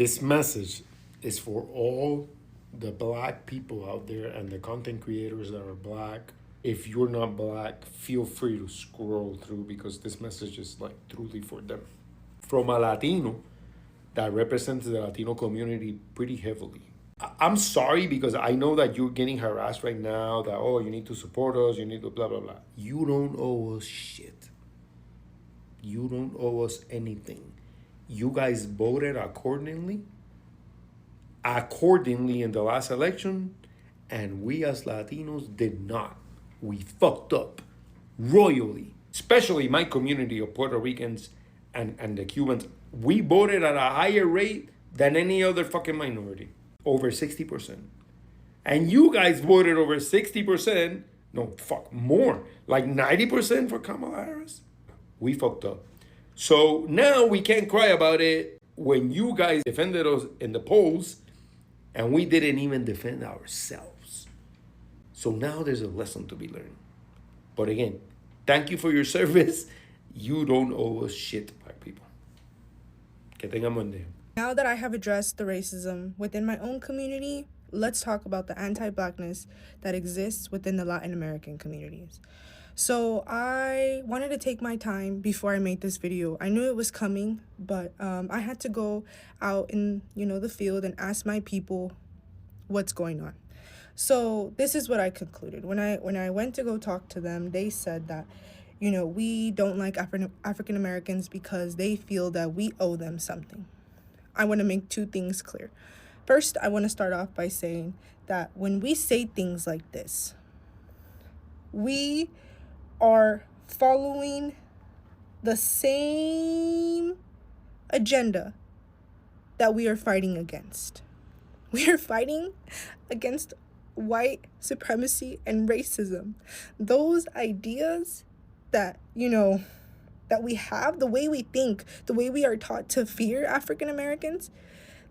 This message is for all the black people out there and the content creators that are black. If you're not black, feel free to scroll through because this message is like truly for them. From a Latino that represents the Latino community pretty heavily. I'm sorry because I know that you're getting harassed right now that, oh, you need to support us, you need to blah, blah, blah. You don't owe us shit. You don't owe us anything. You guys voted accordingly in the last election, and we as Latinos did not. We fucked up royally, especially my community of Puerto Ricans and the Cubans. We voted at a higher rate than any other fucking minority, over 60%. And you guys voted over 60%, no, fuck, more, like 90% for Kamala Harris. We fucked up. So now we can't cry about it when you guys defended us in the polls and we didn't even defend ourselves. So now there's a lesson to be learned. But again, thank you for your service. You don't owe us shit, black people. Que tengan buen día. Now that I have addressed the racism within my own community, let's talk about the anti-Blackness that exists within the Latin American communities. So I wanted to take my time before I made this video. I knew it was coming, but I had to go out in, the field and ask my people what's going on. So this is what I concluded. When I went to go talk to them, they said that, we don't like African Americans because they feel that we owe them something. I want to make two things clear. First, I want to start off by saying that when we say things like this, we are following the same agenda that we are fighting against. We are fighting against white supremacy and racism. Those ideas that, that we have, the way we think, the way we are taught to fear African Americans,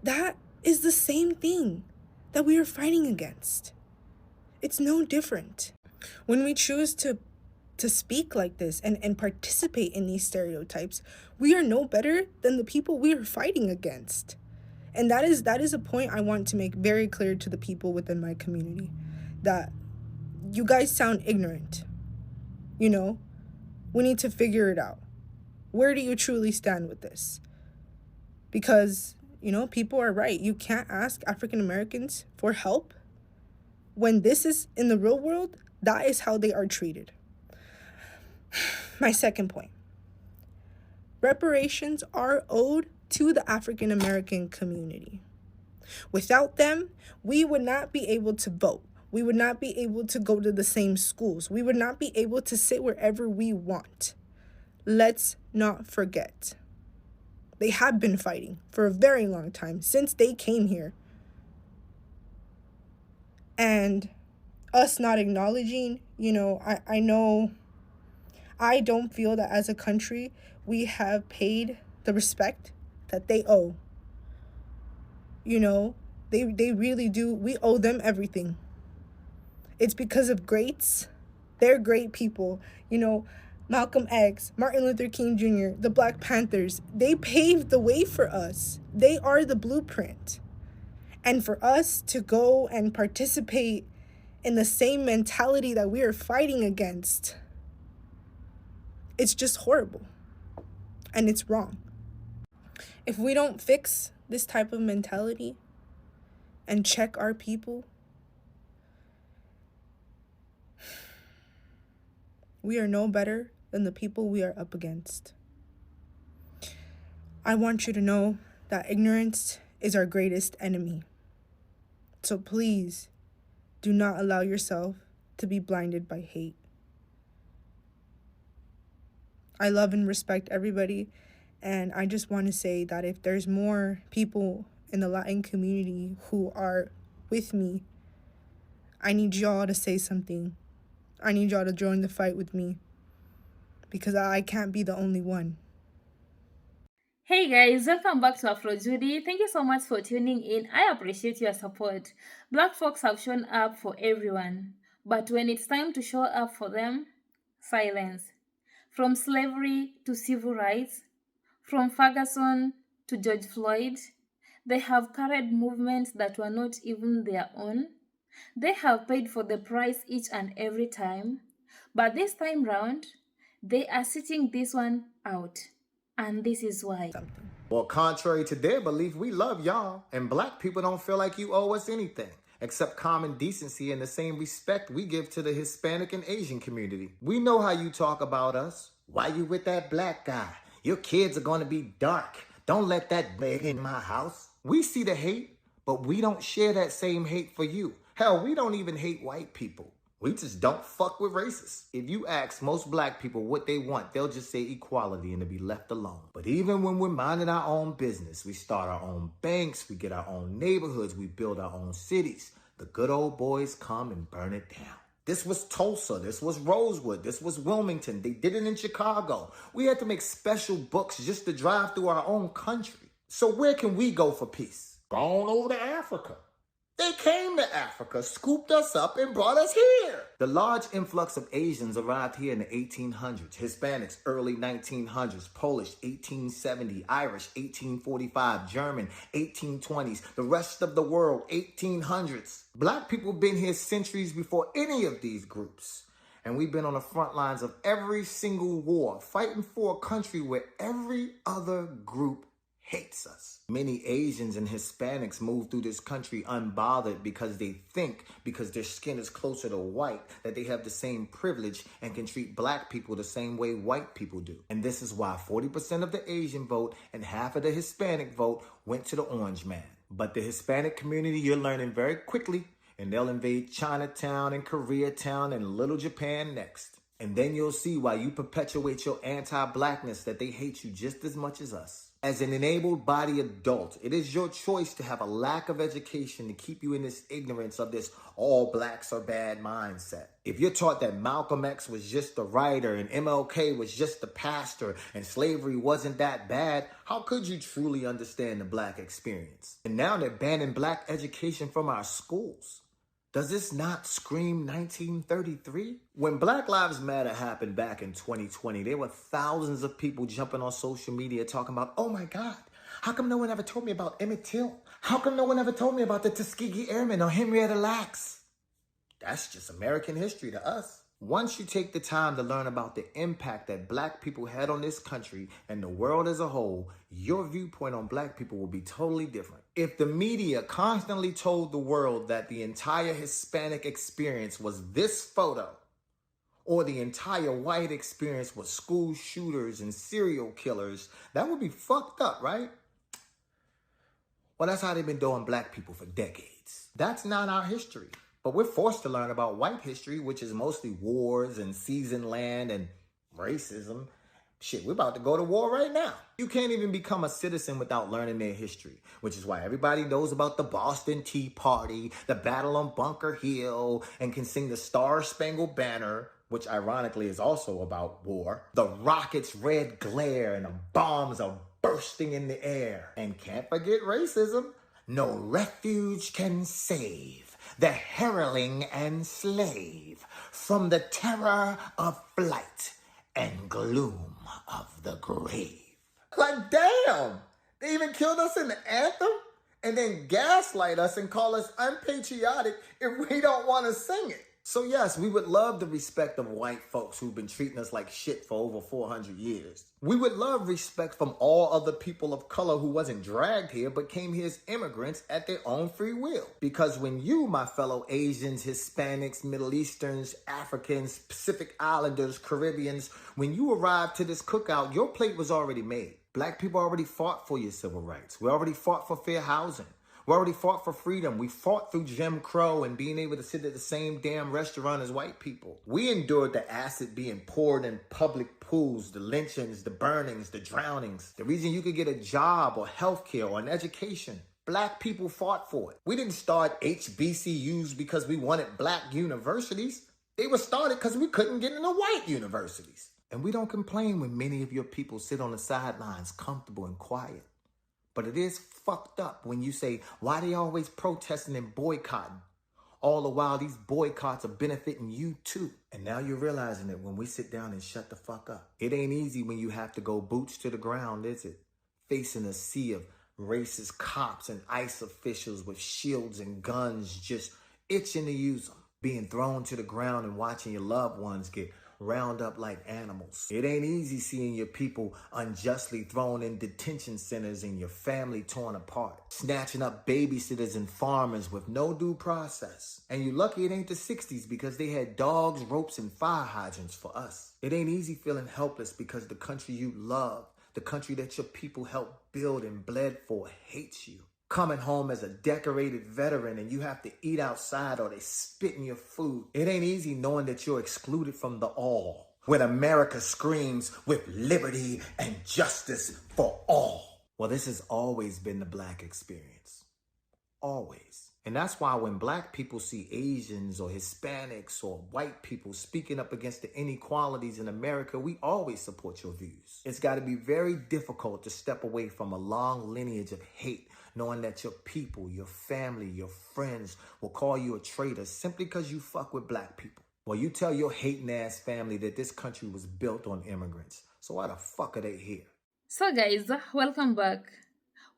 that is the same thing that we are fighting against. It's no different. When we choose to speak like this and participate in these stereotypes, we are no better than the people we are fighting against. And that is a point I want to make very clear to the people within my community, that you guys sound ignorant. We need to figure it out. Where do you truly stand with this? Because, people are right. You can't ask African Americans for help when this is in the real world. That is how they are treated. My second point. Reparations are owed to the African American community. Without them, we would not be able to vote. We would not be able to go to the same schools. We would not be able to sit wherever we want. Let's not forget. They have been fighting for a very long time, since they came here. And us not acknowledging, I know I don't feel that as a country we have paid the respect that they owe. They really do. We owe them everything. It's because of greats. They're great people. Malcolm X, Martin Luther King Jr., the Black Panthers, they paved the way for us. They are the blueprint. And for us to go and participate in the same mentality that we are fighting against, it's just horrible. And it's wrong. If we don't fix this type of mentality and check our people, we are no better than the people we are up against. I want you to know that ignorance is our greatest enemy. So please do not allow yourself to be blinded by hate. I love and respect everybody, and I just want to say that if there's more people in the Latin community who are with me, I need y'all to say something. I need y'all to join the fight with me, because I can't be the only one. Hey guys, welcome back to Afro Judy. Thank you so much for tuning in. I appreciate your support. Black folks have shown up for everyone, but when it's time to show up for them, silence. From slavery to civil rights, from Ferguson to George Floyd, They have carried movements that were not even their own. They have paid for the price each and every time. But this time round, they are sitting this one out. And this is why. Something. Well, contrary to their belief, we love y'all, and black people don't feel like you owe us anything, except common decency and the same respect we give to the Hispanic and Asian community. We know how you talk about us. Why you with that black guy? Your kids are gonna be dark. Don't let that beg in my house. We see the hate, but we don't share that same hate for you. Hell, we don't even hate white people. We just don't fuck with racists. If you ask most black people what they want, they'll just say equality and to be left alone. But even when we're minding our own business, we start our own banks, we get our own neighborhoods, we build our own cities, the good old boys come and burn it down. This was Tulsa, this was Rosewood, this was Wilmington. They did it in Chicago. We had to make special books just to drive through our own country. So where can we go for peace? Go on over to Africa. They came to Africa, scooped us up, and brought us here. The large influx of Asians arrived here in the 1800s, Hispanics early 1900s, Polish 1870, Irish 1845, German 1820s, the rest of the world 1800s. Black people been here centuries before any of these groups. And we've been on the front lines of every single war, fighting for a country where every other group hates us. Many Asians and Hispanics move through this country unbothered because they think, because their skin is closer to white, that they have the same privilege and can treat black people the same way white people do. And this is why 40% of the Asian vote and half of the Hispanic vote went to the orange man. But the Hispanic community, you're learning very quickly, and they'll invade Chinatown and Koreatown and Little Japan next. And then you'll see why you perpetuate your anti-Blackness, that they hate you just as much as us. As an enabled body adult, it is your choice to have a lack of education to keep you in this ignorance of this all blacks are bad mindset. If you're taught that Malcolm X was just the writer and MLK was just the pastor and slavery wasn't that bad, how could you truly understand the black experience? And now they're banning black education from our schools. Does this not scream 1933? When Black Lives Matter happened back in 2020, there were thousands of people jumping on social media talking about, oh my God, how come no one ever told me about Emmett Till? How come no one ever told me about the Tuskegee Airmen or Henrietta Lacks? That's just American history to us. Once you take the time to learn about the impact that black people had on this country and the world as a whole, your viewpoint on black people will be totally different. If the media constantly told the world that the entire Hispanic experience was this photo, or the entire white experience was school shooters and serial killers, that would be fucked up, right? Well, that's how they've been doing black people for decades. That's not our history. But we're forced to learn about white history, which is mostly wars and seasoned land and racism. Shit, we're about to go to war right now. You can't even become a citizen without learning their history, which is why everybody knows about the Boston Tea Party, the Battle on Bunker Hill, and can sing the Star-Spangled Banner, which ironically is also about war. The rockets' red glare and the bombs are bursting in the air. And can't forget racism. No refuge can save the hireling and slave from the terror of flight and gloom of the grave. Like, damn, they even killed us in the anthem and then gaslight us and call us unpatriotic if we don't want to sing it. So yes, we would love the respect of white folks who've been treating us like shit for over 400 years. We would love respect from all other people of color who wasn't dragged here but came here as immigrants at their own free will. Because when you, my fellow Asians, Hispanics, Middle Easterns, Africans, Pacific Islanders, Caribbeans, when you arrived to this cookout, your plate was already made. Black people already fought for your civil rights. We already fought for fair housing. We already fought for freedom. We fought through Jim Crow and being able to sit at the same damn restaurant as white people. We endured the acid being poured in public pools, the lynchings, the burnings, the drownings. The reason you could get a job or healthcare or an education. Black people fought for it. We didn't start HBCUs because we wanted black universities. They were started because we couldn't get into white universities. And we don't complain when many of your people sit on the sidelines comfortable and quiet. But it is fucked up when you say, why they always protesting and boycotting? All the while, these boycotts are benefiting you too. And now you're realizing it when we sit down and shut the fuck up. It ain't easy when you have to go boots to the ground, is it? Facing a sea of Racist cops and ICE officials with shields and guns just itching to use them. Being thrown to the ground and watching your loved ones get round up like animals. It ain't easy seeing your people unjustly thrown in detention centers and your family torn apart. Snatching up babysitters and farmers with no due process. And you're lucky it ain't the 60s because they had dogs, ropes, and fire hydrants for us. It ain't easy feeling helpless because the country you love, the country that your people helped build and bled for, hates you. Coming home as a decorated veteran and you have to eat outside or they spit in your food. It ain't easy knowing that you're excluded from the all. When America screams with liberty and justice for all. Well, this has always been the Black experience. Always. And that's why when Black people see Asians or Hispanics or white people speaking up against the inequalities in America, we always support your views. It's got to be very difficult to step away from a long lineage of hate, knowing that your people, your family, your friends will call you a traitor simply because you fuck with Black people. Well, you tell your hating ass family that this country was built on immigrants. So why the fuck are they here? So guys, welcome back.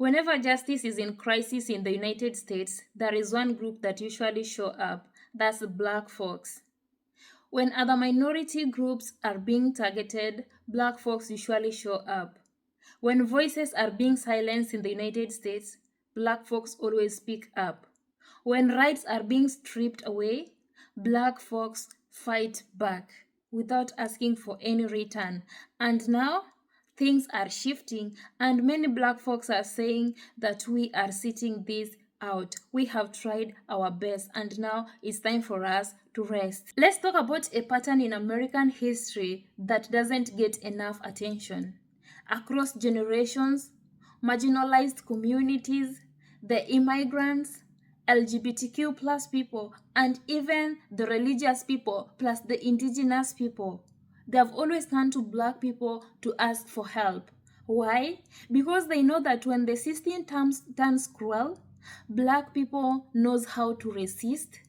Whenever justice is in crisis in the United States, there is one group that usually show up. That's Black folks. When other minority groups are being targeted, Black folks usually show up. When voices are being silenced in the United States, Black folks always speak up. When rights are being stripped away, Black folks fight back without asking for any return. And now, things are shifting and many Black folks are saying that we are sitting this out. We have tried our best and now it's time for us to rest. Let's talk about a pattern in American history that doesn't get enough attention. Across generations, marginalized communities, the immigrants, LGBTQ plus people, and even the religious people plus the indigenous people, they have always turned to Black people to ask for help. Why? Because they know that when the system turns cruel, Black people knows how to resist,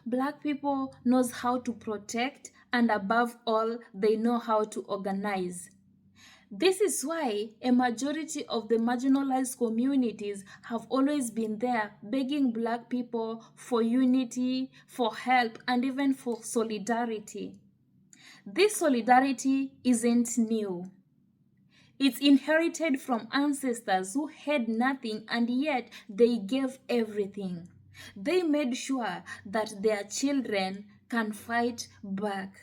Black people knows how to protect, and above all, they know how to organize. This is why a majority of the marginalized communities have always been there begging Black people for unity, for help, and even for solidarity. This solidarity isn't new. It's inherited from ancestors who had nothing and yet they gave everything. They made sure that their children can fight back.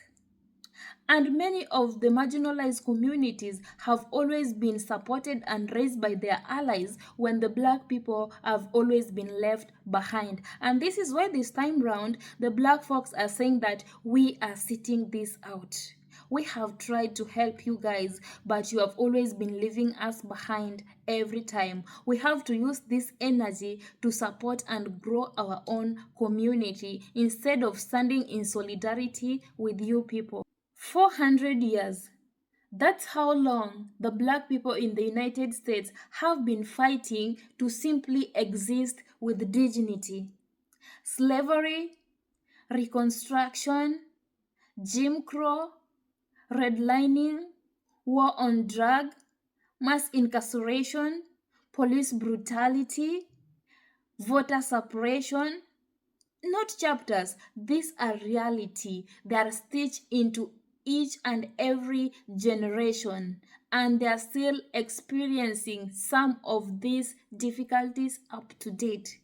And many of the marginalized communities have always been supported and raised by their allies when the Black people have always been left behind. And this is why this time round, the Black folks are saying that we are sitting this out. We have tried to help you guys, but you have always been leaving us behind every time. We have to use this energy to support and grow our own community instead of standing in solidarity with you people. 400 years. That's how long the Black people in the United States have been fighting to simply exist with dignity. Slavery, Reconstruction, Jim Crow, redlining, war on drug, mass incarceration, police brutality, voter suppression. Not chapters, these are reality. They are stitched into each and every generation, and they are still experiencing some of these difficulties up to date.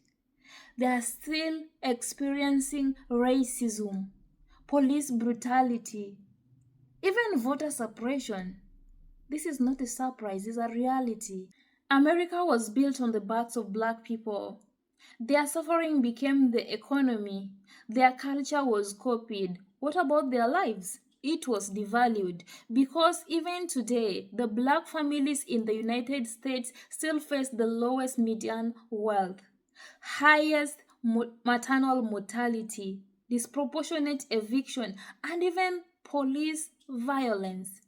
They are still experiencing racism, police brutality, even voter suppression. This is not a surprise, it's a reality. America was built on the backs of Black people. Their suffering became the economy. Their culture was copied. What about their lives? It was devalued because even today, the Black families in the United States still face the lowest median wealth, highest maternal mortality, disproportionate eviction, and even police violence.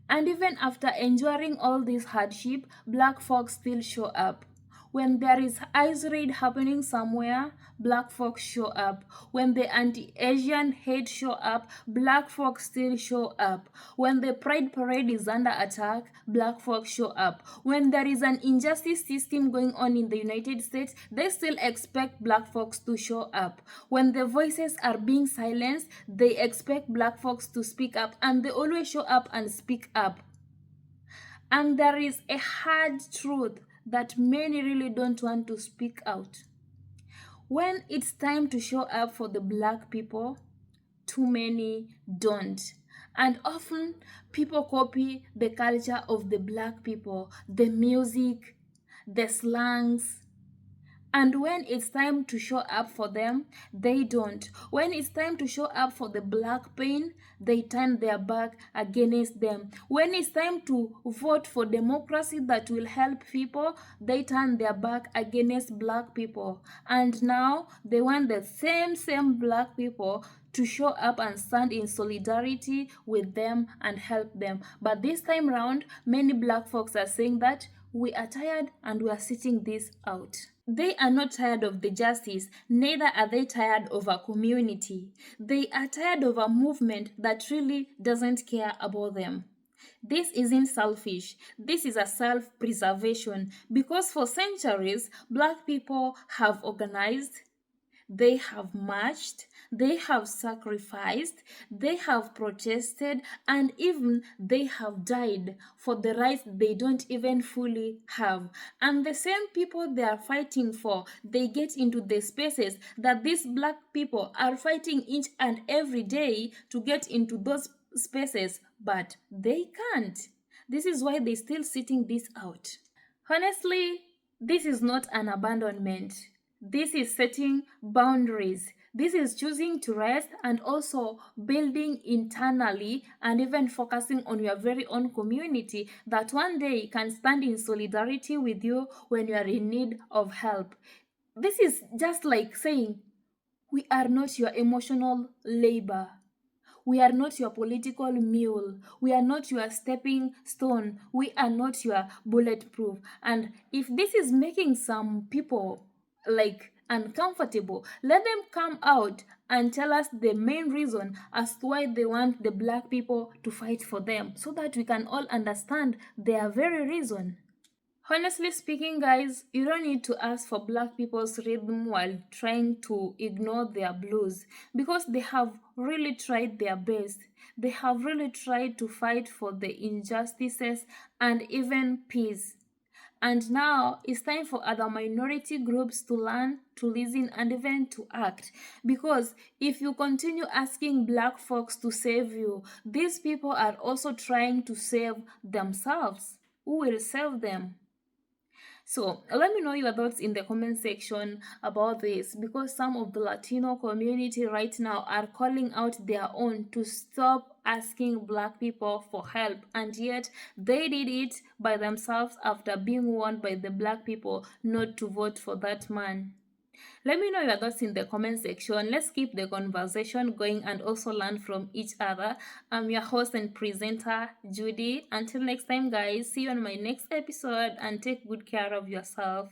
And even after enduring all this hardship, Black folks still show up. When there is ICE raid happening somewhere, black folks show up. When the anti-Asian hate show up, black folks still show up. When the Pride Parade is under attack, black folks show up. When there is an injustice system going on in the United States, they still expect black folks to show up. When the voices are being silenced, they expect black folks to speak up, and they always show up and speak up. And there is a hard truth that many really don't want to speak out. When it's time to show up for the black people, too many don't. And often people copy the culture of the black people, the music, the slangs. And when it's time to show up for them, they don't. When it's time to show up for the black pain, they turn their back against them. When it's time to vote for democracy that will help people, they turn their back against black people. And now they want the same black people to show up and stand in solidarity with them and help them. But this time round, many black folks are saying that we are tired and we are sitting this out. They are not tired of the justice, neither are they tired of a community. They are tired of a movement that really doesn't care about them. This isn't selfish. This is a self-preservation, because for centuries, black people have organized, they have marched, they have sacrificed, they have protested, and even they have died for the rights they don't even fully have. And the same people they are fighting for, they get into the spaces that these black people are fighting each and every day to get into those spaces, but they can't. This is why they're still sitting this out. Honestly, this is not an abandonment. This is setting boundaries. This is choosing to rest and also building internally and even focusing on your very own community that one day can stand in solidarity with you when you are in need of help. This is just like saying, we are not your emotional labor. We are not your political mule. We are not your stepping stone. We are not your bulletproof. And if this is making some people like uncomfortable, let them come out and tell us the main reason as to why they want the black people to fight for them, so that we can all understand their very reason. Honestly speaking, guys, you don't need to ask for black people's rhythm while trying to ignore their blues, because they have really tried their best. They have really tried to fight for the injustices and even peace. And now it's time for other minority groups to learn, to listen, and even to act. Because if you continue asking black folks to save you, these people are also trying to save themselves. Who will save them? So let me know your thoughts in the comment section about this, because some of the Latino community right now are calling out their own to stop asking black people for help, and yet they did it by themselves after being warned by the black people not to vote for that man. Let me know your thoughts in the comment section. Let's keep the conversation going and also learn from each other. I'm your host and presenter, Judy. Until next time, guys, see you on my next episode, and take good care of yourself.